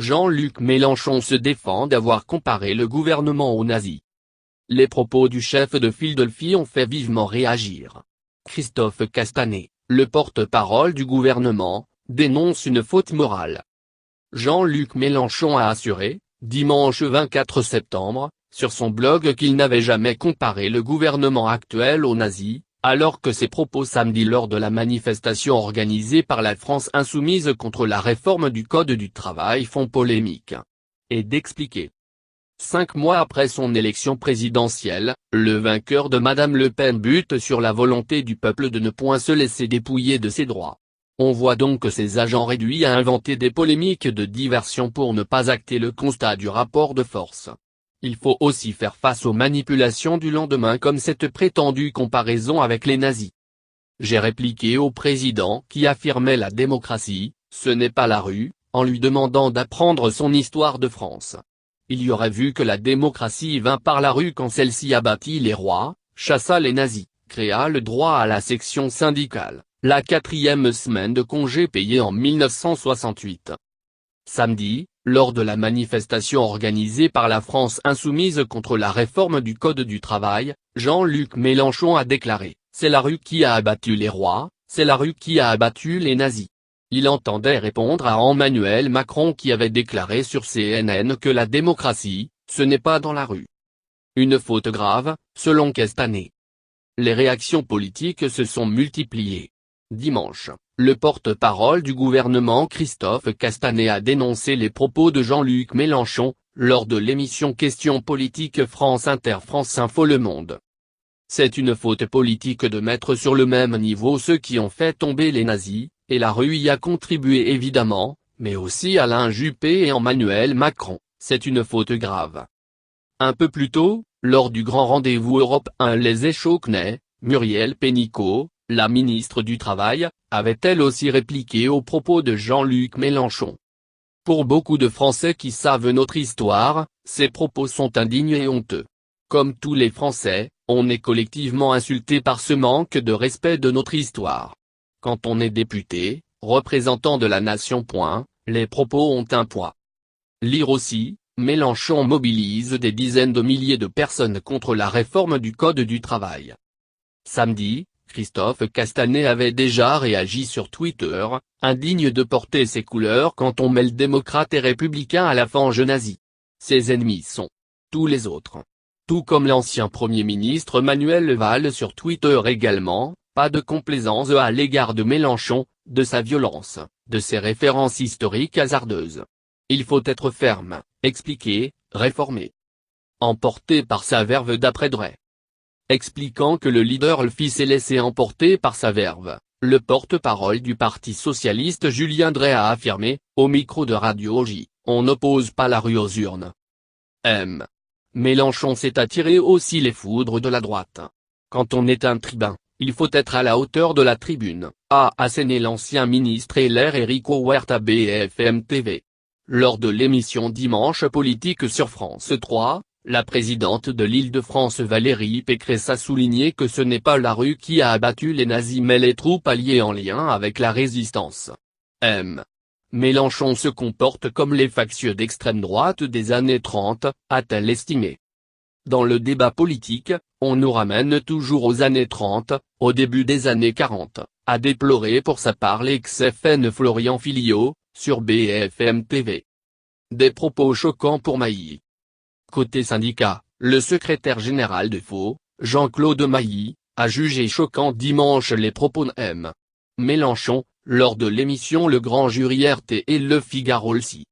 Jean-Luc Mélenchon se défend d'avoir comparé le gouvernement aux nazis. Les propos du chef de Philadelphie ont fait vivement réagir. Christophe Castaner, le porte-parole du gouvernement, dénonce une faute morale. Jean-Luc Mélenchon a assuré, dimanche 24 septembre, sur son blog qu'il n'avait jamais comparé le gouvernement actuel aux nazis, alors que ses propos samedi lors de la manifestation organisée par la France insoumise contre la réforme du Code du travail font polémique. Et d'expliquer. 5 mois après son élection présidentielle, le vainqueur de Madame Le Pen bute sur la volonté du peuple de ne point se laisser dépouiller de ses droits. On voit donc que ces agents réduits à inventer des polémiques de diversion pour ne pas acter le constat du rapport de force. Il faut aussi faire face aux manipulations du lendemain comme cette prétendue comparaison avec les nazis. J'ai répliqué au président qui affirmait la démocratie, ce n'est pas la rue, en lui demandant d'apprendre son histoire de France. Il y aurait vu que la démocratie vint par la rue quand celle-ci abattit les rois, chassa les nazis, créa le droit à la section syndicale, la 4e semaine de congé payé en 1968. Samedi, lors de la manifestation organisée par la France insoumise contre la réforme du Code du travail, Jean-Luc Mélenchon a déclaré « C'est la rue qui a abattu les rois, c'est la rue qui a abattu les nazis ». Il entendait répondre à Emmanuel Macron qui avait déclaré sur CNN que la démocratie, ce n'est pas dans la rue. Une faute grave, selon Castaner. Les réactions politiques se sont multipliées. Dimanche, le porte-parole du gouvernement Christophe Castaner a dénoncé les propos de Jean-Luc Mélenchon, lors de l'émission Questions politiques France Inter France Info Le Monde. C'est une faute politique de mettre sur le même niveau ceux qui ont fait tomber les nazis, et la rue y a contribué évidemment, mais aussi Alain Juppé et Emmanuel Macron, c'est une faute grave. Un peu plus tôt, lors du grand rendez-vous Europe 1 Les Échos-Knay, Muriel Pénicaud, la ministre du Travail, avait elle aussi répliqué aux propos de Jean-Luc Mélenchon. Pour beaucoup de Français qui savent notre histoire, ces propos sont indignes et honteux. Comme tous les Français, on est collectivement insulté par ce manque de respect de notre histoire. Quand on est député, représentant de la nation. Les propos ont un poids. Lire aussi, Mélenchon mobilise des dizaines de milliers de personnes contre la réforme du Code du travail. Samedi, Christophe Castaner avait déjà réagi sur Twitter, indigne de porter ses couleurs quand on mêle démocrates et républicains à la fange nazie. Ses ennemis sont tous les autres. Tout comme l'ancien Premier ministre Manuel Valls sur Twitter également, pas de complaisance à l'égard de Mélenchon, de sa violence, de ses références historiques hasardeuses. Il faut être ferme, expliquer, réformer. Emporté par sa verve d'après Drey. Expliquant que le leader LFI s'est laissé emporter par sa verve, le porte-parole du Parti socialiste Julien Drey a affirmé, au micro de Radio J, on n'oppose pas la rue aux urnes. Mélenchon s'est attiré aussi les foudres de la droite. Quand on est un tribun, il faut être à la hauteur de la tribune, a asséné l'ancien ministre LR Enrico Huerta BFM TV. Lors de l'émission Dimanche Politique sur France 3, la présidente de l'Île-de-France Valérie Pécresse a souligné que ce n'est pas la rue qui a abattu les nazis mais les troupes alliées en lien avec la résistance. Mélenchon se comporte comme les factieux d'extrême droite des années 30, a-t-elle estimé. Dans le débat politique, on nous ramène toujours aux années 30, au début des années 40, a déploré pour sa part l'ex-FN Florian Philiot, sur BFM TV. Des propos choquants pour Mailly. Côté syndicat, le secrétaire général de FO, Jean-Claude Mailly, a jugé choquant dimanche les propos de Mélenchon, lors de l'émission Le Grand Jury RT et Le Figaro aussi.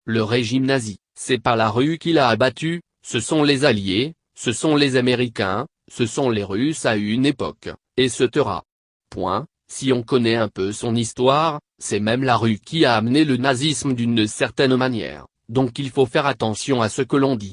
Le régime nazi, c'est pas la rue qui l'a abattu, ce sont les Alliés, ce sont les Américains, ce sont les Russes à une époque, etc. Si on connaît un peu son histoire, c'est même la rue qui a amené le nazisme d'une certaine manière, donc il faut faire attention à ce que l'on dit.